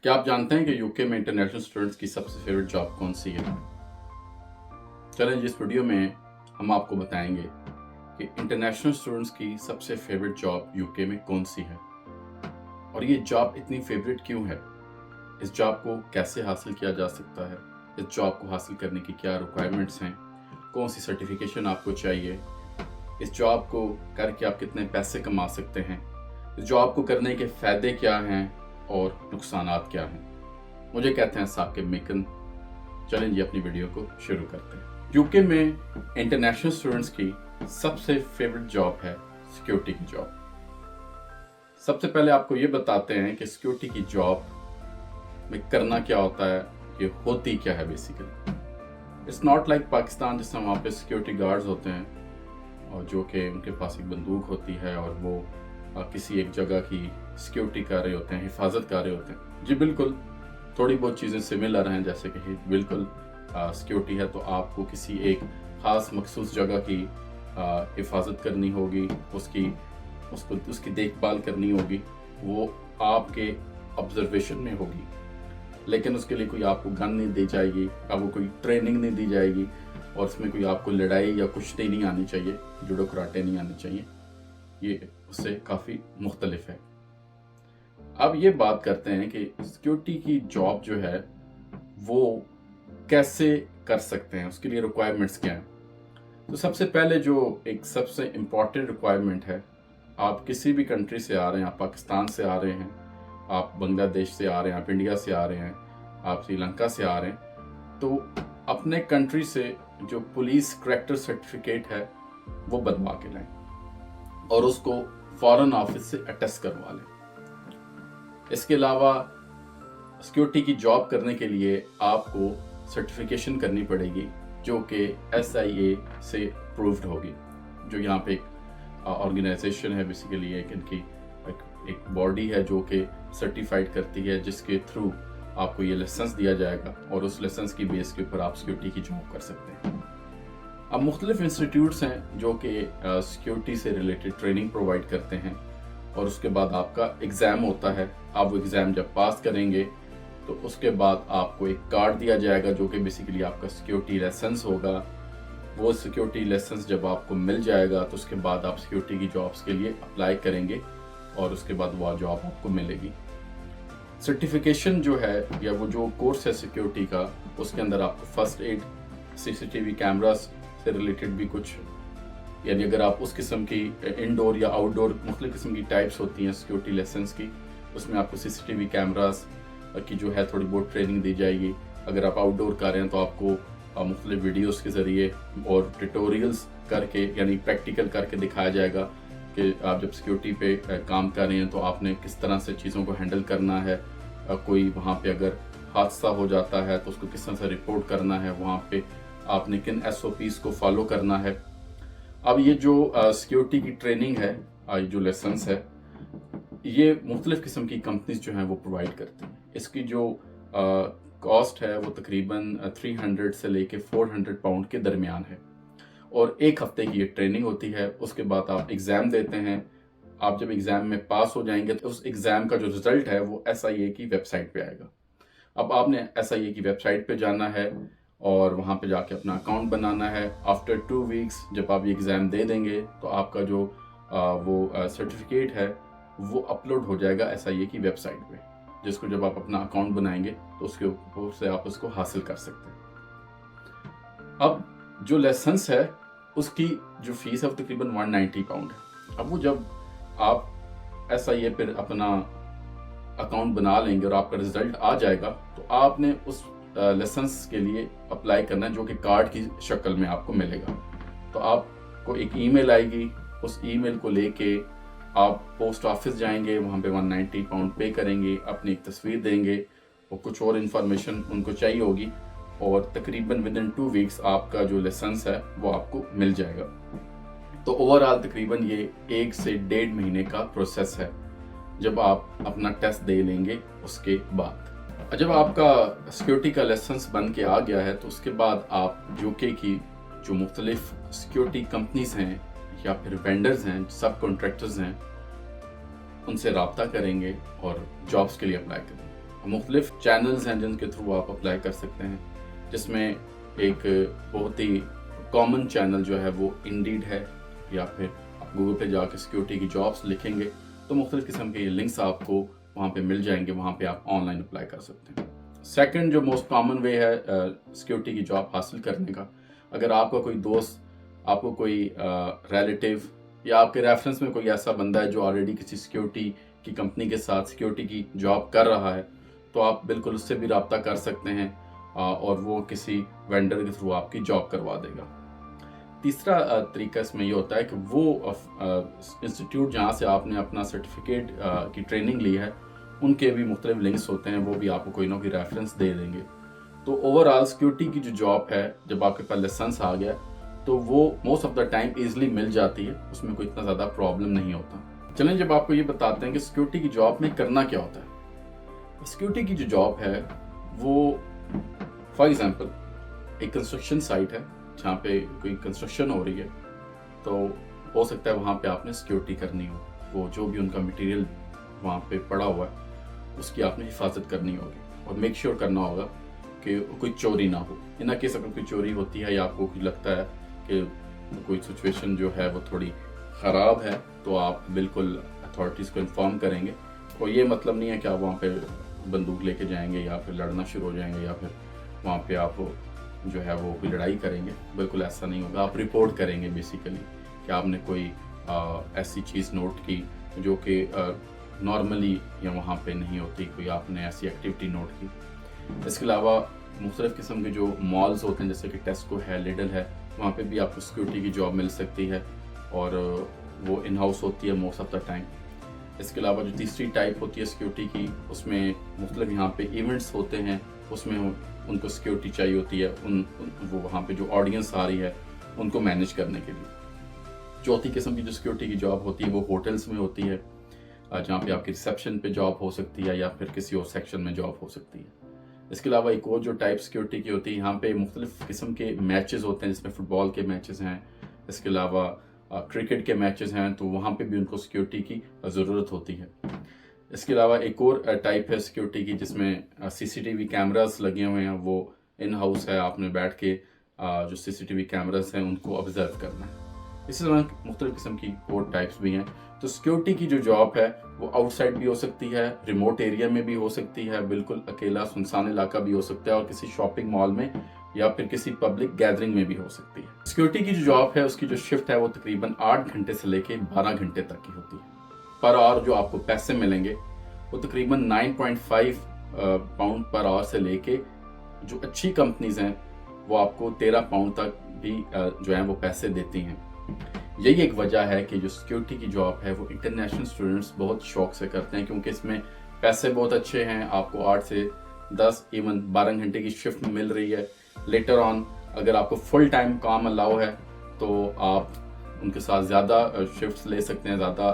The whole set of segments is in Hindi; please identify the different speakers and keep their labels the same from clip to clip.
Speaker 1: क्या आप जानते हैं कि यूके में इंटरनेशनल स्टूडेंट्स की सबसे फेवरेट जॉब कौन सी है? चलें इस वीडियो में हम आपको बताएंगे कि इंटरनेशनल स्टूडेंट्स की सबसे फेवरेट जॉब यूके में कौन सी है और ये जॉब इतनी फेवरेट क्यों है। इस जॉब को कैसे हासिल किया जा सकता है, इस जॉब को हासिल करने की क्या रिक्वायरमेंट्स हैं, कौन सी सर्टिफिकेशन आपको चाहिए, इस जॉब को करके आप कितने पैसे कमा सकते हैं, इस जॉब को करने के फ़ायदे क्या हैं और नुकसानात क्या हैं। मुझे कहते हैं साकिब मिकन। चलें जी अपनी वीडियो को शुरू करते हैं। यूके में इंटरनेशनल स्टूडेंट्स की सबसे फेवरेट जॉब है सिक्योरिटी की जॉब। सबसे पहले आपको ये बताते हैं कि सिक्योरिटी की जॉब में करना क्या होता है, ये होती क्या है basically. It's not like Pakistan जिसमें वहाँ पे सिक्योरिटी गार्ड्स होते हैं और जो कि उनके पास एक बंदूक होती है और वो किसी एक जगह की सिक्योरिटी कर रहे होते हैं, हिफाजत कर रहे होते हैं। जी बिल्कुल, थोड़ी बहुत चीज़ें सिमिलर हैं, जैसे कि बिल्कुल सिक्योरिटी है तो आपको किसी एक ख़ास मखसूस जगह की हिफाजत करनी होगी, उसकी देखभाल करनी होगी, वो आपके ऑब्जर्वेशन में होगी, लेकिन उसके लिए कोई आपको गन नहीं दी जाएगी, आपको कोई ट्रेनिंग नहीं दी जाएगी और उसमें कोई आपको लड़ाई या कुश्ती नहीं आनी चाहिए, जूडो कराटे नहीं आनी चाहिए। ये उससे काफ़ी मुख्तलिफ है। अब ये बात करते हैं कि सिक्योरिटी की जॉब जो है वो कैसे कर सकते हैं, उसके लिए रिक्वायरमेंट्स क्या हैं। तो सबसे पहले जो एक सबसे इम्पॉर्टेंट रिक्वायरमेंट है, आप किसी भी कंट्री से आ रहे हैं, आप पाकिस्तान से आ रहे हैं, आप बांग्लादेश से आ रहे हैं, आप इंडिया से आ रहे हैं, आप श्रीलंका से आ रहे हैं, तो अपने कंट्री से जो पुलिस करैक्टर सर्टिफिकेट है वो बनवा के लाएं और उसको फॉरेन ऑफिस से अटेस्ट करवा लें। इसके अलावा सिक्योरिटी की जॉब करने के लिए आपको सर्टिफिकेशन करनी पड़ेगी जो कि SIA से अप्रूव्ड होगी, जो यहाँ पे एक ऑर्गेनाइजेशन है, बेसिकली एक बॉडी है जो कि सर्टिफाइड करती है, जिसके थ्रू आपको ये लाइसेंस दिया जाएगा और उस लाइसेंस की बेस के ऊपर आप सिक्योरिटी की जॉब कर सकते हैं। अब मुख्तलिफ इंस्टीट्यूट्स हैं जो कि सिक्योरिटी से रिलेटेड ट्रेनिंग प्रोवाइड करते हैं और उसके बाद आपका एग्ज़ाम होता है। आप वो एग्ज़ाम जब पास करेंगे तो उसके बाद आपको एक कार्ड दिया जाएगा जो कि बेसिकली आपका सिक्योरिटी लाइसेंस होगा। वो सिक्योरिटी लाइसेंस जब आपको मिल जाएगा तो उसके बाद आप सिक्योरिटी की जॉब्स के लिए अप्लाई करेंगे और उसके बाद वो जॉब आपको मिलेगी। सर्टिफिकेशन जो है या वो जो कोर्स है सिक्योरिटी का, उसके अंदर आपको फर्स्ट एड, CCTV कैमरास से रिलेटेड भी कुछ, यानी अगर आप उस किस्म की इंडोर या आउटडोर मुख्तलिफ किस्म की टाइप्स होती हैं सिक्योरिटी लाइसेंस की, उसमें आपको CCTV कैमरास की जो है थोड़ी बहुत ट्रेनिंग दी जाएगी। अगर आप आउटडोर कर रहे हैं तो आपको मुख्तलिफ वीडियोस के ज़रिए और ट्यूटोरियल्स करके, यानी प्रैक्टिकल करके दिखाया जाएगा कि आप जब सिक्योरिटी पे काम कर रहे हैं तो आपने किस तरह से चीज़ों को हैंडल करना है। कोई वहाँ पे अगर हादसा हो जाता है तो उसको किस तरह से रिपोर्ट करना है, वहाँ पे आपने किन SOPs को फॉलो करना है। अब ये जो सिक्योरिटी की ट्रेनिंग है, जो लाइसेंस है, ये मुख्तलिफ किस्म की कंपनीज जो हैं वो प्रोवाइड करती हैं। इसकी जो कॉस्ट है वो तकरीबन 300 से लेके 400 पाउंड के दरमियान है और एक हफ्ते की ये ट्रेनिंग होती है। उसके बाद आप एग्ज़ाम देते हैं। आप जब एग्ज़ाम में पास हो जाएंगे तो उस एग्ज़ाम का जो रिज़ल्ट है वो SIA की वेबसाइट पे आएगा। अब आपने SIA की वेबसाइट पे जाना है और वहाँ पे जाके अपना अकाउंट बनाना है। आफ्टर 2 वीक्स जब आप ये एग्ज़ाम दे देंगे तो आपका जो वो सर्टिफिकेट है वो अपलोड हो जाएगा SIA की वेबसाइट पे, जिसको जब आप अपना अकाउंट बनाएंगे तो उसके ऊपर से आप उसको हासिल कर सकते हैं। अब जो लाइसेंस है उसकी जो फीस है वो तकरीबन 190 पाउंड है। अब वो जब आप SIA पर अपना अकाउंट बना लेंगे और आपका रिजल्ट आ जाएगा तो आपने उस लाइसेंस के लिए अप्लाई करना है, जो कि कार्ड की शक्ल में आपको मिलेगा। तो आपको एक ईमेल आएगी, उस ईमेल को लेके आप पोस्ट ऑफिस जाएंगे, वहाँ पे 190 पाउंड पे करेंगे, अपनी एक तस्वीर देंगे और कुछ और इन्फॉर्मेशन उनको चाहिए होगी और तकरीबन विदिन 2 वीक्स आपका जो लाइसेंस है वो आपको मिल जाएगा। तो ओवरऑल तकरीबन ये 1 से 1.5 महीने का प्रोसेस है जब आप अपना टेस्ट दे लेंगे। उसके बाद जब आपका सिक्योरिटी का लाइसेंस बन के आ गया है तो उसके बाद आप यूके की जो मुख्तलिफ सिक्योरिटी कंपनीज हैं या फिर वेंडर्स हैं, सब कॉन्ट्रैक्टर्स हैं, उनसे रब्ता करेंगे और जॉब्स के लिए अप्लाई करेंगे। मुख्तलिफ चैनल्स हैं जिनके थ्रू आप अप्लाई कर सकते हैं, जिसमें एक बहुत ही कॉमन चैनल जो है वो इंडीड है, या फिर आप गूगल पे जाकर सिक्योरिटी की जॉब्स लिखेंगे तो मुख्तलिफ किस्म के लिंक्स आपको वहाँ पे मिल जाएंगे, वहाँ पे आप ऑनलाइन अप्लाई कर सकते हैं। सेकंड जो मोस्ट कॉमन वे है सिक्योरिटी की जॉब हासिल करने का, अगर आपका कोई दोस्त, आपको कोई रिलेटिव या आपके रेफरेंस में कोई ऐसा बंदा है जो ऑलरेडी किसी सिक्योरिटी की कंपनी के साथ सिक्योरिटी की जॉब कर रहा है, तो आप बिल्कुल उससे भी रब्ता कर सकते हैं और वो किसी वेंडर के थ्रू आपकी जॉब करवा देगा। तीसरा तरीका इसमें ये होता है कि वो इंस्टीट्यूट जहाँ से आपने अपना सर्टिफिकेट की ट्रेनिंग ली है, उनके भी मुख्तलिफ लिंक्स होते हैं, वो भी आपको कोई ना कोई रेफरेंस दे देंगे। तो ओवरऑल सिक्योरिटी की जो जॉब है, जब आपके पास लाइसेंस आ गया तो वो most of the time easily मिल जाती है, उसमें कोई इतना ज़्यादा प्रॉब्लम नहीं होता। चलें जब आपको ये बताते हैं कि सिक्योरिटी की जॉब में करना क्या होता है। सिक्योरिटी की जो जॉब है वो फॉर एग्जांपल एक कंस्ट्रक्शन साइट है जहाँ पे कोई कंस्ट्रक्शन हो रही है, तो हो सकता है वहाँ पे आपने सिक्योरिटी करनी हो, वो जो भी उनका मटेरियल वहाँ पे पड़ा हुआ है उसकी आपने हिफाजत करनी होगी और मेक श्योर करना होगा कि कोई चोरी ना हो। इन केस अगर कोई चोरी होती है या आपको कुछ लगता है कि कोई सिचुएशन जो है वो थोड़ी ख़राब है, तो आप बिल्कुल अथॉरिटीज़ को इन्फॉर्म करेंगे। और ये मतलब नहीं है कि आप वहाँ पे बंदूक लेके जाएंगे या फिर लड़ना शुरू हो जाएंगे या फिर वहाँ पे आप जो है वो कोई लड़ाई करेंगे, बिल्कुल ऐसा नहीं होगा। आप रिपोर्ट करेंगे बेसिकली कि आपने कोई ऐसी चीज़ नोट की जो कि नॉर्मली या वहाँ पे नहीं होती, कोई आपने ऐसी एक्टिविटी नोट की। इसके अलावा मुख्तलिफ़ किस्म के जो मॉल्स होते हैं जैसे कि टेस्को है, लिडल है, वहाँ पे भी आपको सिक्योरिटी की जॉब मिल सकती है और वो इन हाउस होती है मोस्ट ऑफ द टाइम। इसके अलावा जो तीसरी टाइप होती है सिक्योरिटी की, उसमें मुख्तलिफ यहाँ पे इवेंट्स होते हैं, उसमें उनको सिक्योरिटी चाहिए होती है, वो वहाँ पे जो ऑडियंस आ रही है उनको मैनेज करने के लिए। चौथी किस्म की जो सिक्योरिटी की जॉब होती है वो होटल्स में होती है, जहाँ पे आपकी रिसेप्शन पे जॉब हो सकती है या फिर किसी और सेक्शन में जॉब हो सकती है। इसके अलावा एक और जो टाइप सिक्योरिटी की होती है, यहाँ पे मुख्तलिफ किस्म के मैचेस होते हैं, जिसमें फ़ुटबॉल के मैचेस हैं, इसके अलावा क्रिकेट के मैचेस हैं, तो वहाँ पे भी उनको सिक्योरिटी की ज़रूरत होती है। इसके अलावा एक और टाइप है सिक्योरिटी की जिसमें सीसीटीवी कैमरास लगे हुए हैं, वो इन हाउस है, आपने बैठ के जो सीसीटीवी कैमरास हैं उनको ऑब्जर्व करना है। इसी तरह मुख्तलिफ किस्म की और टाइप्स भी हैं। तो सिक्योरिटी की जो जॉब है वो आउटसाइड भी हो सकती है, रिमोट एरिया में भी हो सकती है, बिल्कुल अकेला सुनसान इलाका भी हो सकता है, और किसी शॉपिंग मॉल में या फिर किसी पब्लिक गैदरिंग में भी हो सकती है। सिक्योरिटी की जो जॉब है उसकी जो शिफ्ट है वो तकरीबन 8 घंटे से लेके 12 घंटे तक की होती है। पर आवर जो आपको पैसे मिलेंगे वो तकरीबन 9.5 पाउंड पर आवर से लेके जो अच्छी कंपनीज हैं वो आपको 13 पाउंड तक भी जो है वो पैसे देती हैं। यही एक वजह है कि जो सिक्योरिटी की जॉब है वो इंटरनेशनल स्टूडेंट्स बहुत शौक से करते हैं, क्योंकि इसमें पैसे बहुत अच्छे हैं। आपको 8 से 10 इवन 12 घंटे की शिफ्ट मिल रही है। लेटर ऑन अगर आपको फुल टाइम काम अलाउ है तो आप उनके साथ ज़्यादा शिफ्ट्स ले सकते हैं, ज़्यादा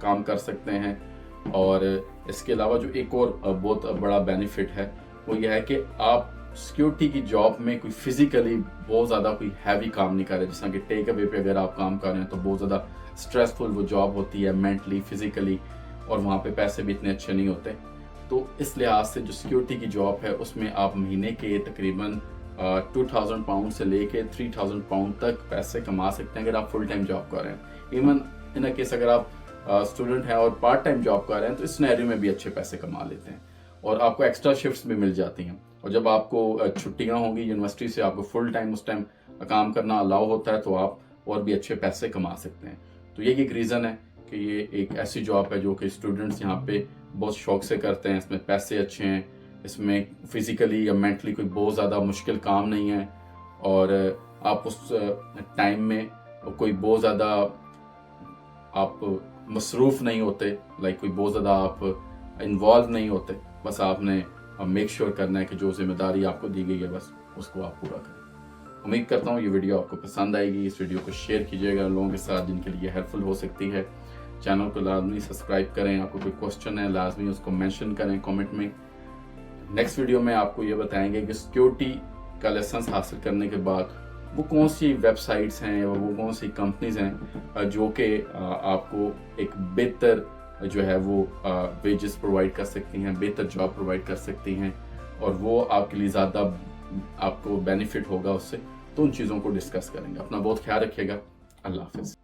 Speaker 1: काम कर सकते हैं। और इसके अलावा जो एक और बहुत बड़ा बेनिफिट है वो यह है कि आप सिक्योरिटी की जॉब में कोई फिजिकली बहुत ज़्यादा कोई हैवी काम नहीं कर रहे। जैसा कि टेक अवे पे अगर आप काम कर रहे हैं तो बहुत ज़्यादा स्ट्रेसफुल वो जॉब होती है मेंटली, फिजिकली, और वहाँ पे पैसे भी इतने अच्छे नहीं होते। तो इस लिहाज से जो सिक्योरिटी की जॉब है उसमें आप महीने के तकरीबन 2000 पाउंड से लेके 3000 पाउंड तक पैसे कमा सकते हैं अगर आप फुल टाइम जॉब कर रहे हैं। इवन इन केस अगर आप स्टूडेंट हैं और पार्ट टाइम जॉब कर रहे हैं तो इस सिनेरियो में भी अच्छे पैसे कमा लेते हैं और आपको एक्स्ट्रा शिफ्ट्स भी मिल जाती हैं। और जब आपको छुट्टियां होंगी यूनिवर्सिटी से, आपको फुल टाइम उस टाइम काम करना अलाउ होता है, तो आप और भी अच्छे पैसे कमा सकते हैं। तो ये एक रीज़न है कि ये एक ऐसी जॉब है जो कि स्टूडेंट्स यहाँ पे बहुत शौक से करते हैं। इसमें पैसे अच्छे हैं, इसमें फिज़िकली या मेंटली कोई बहुत ज़्यादा मुश्किल काम नहीं है, और आप उस टाइम में कोई बहुत ज़्यादा आप मसरूफ़ नहीं होते, लाइक कोई बहुत ज़्यादा आप इन्वॉल्व नहीं होते। बस आपने मेक श्योर करना है कि जो जिम्मेदारी आपको दी गई है बस उसको आप पूरा करें। उम्मीद करता हूँ ये वीडियो आपको पसंद आएगी। इस वीडियो को शेयर कीजिएगा लोगों के साथ जिनके लिए हेल्पफुल हो सकती है। चैनल को लाजमी सब्सक्राइब करें। आपको कोई क्वेश्चन है लाजमी उसको मेंशन करें कमेंट में। नेक्स्ट वीडियो में आपको ये बताएंगे कि सिक्योरिटी का लाइसेंस हासिल करने के बाद वो कौन सी वेबसाइट्स हैं, वो कौन सी कंपनीज हैं जो कि आपको एक बेहतर जो है वो वेजेस प्रोवाइड कर सकती हैं, बेहतर जॉब प्रोवाइड कर सकती हैं और वो आपके लिए ज़्यादा आपको बेनिफिट होगा उससे, तो उन चीज़ों को डिस्कस करेंगे। अपना बहुत ख्याल रखिएगा। अल्लाह हाफ़िज़।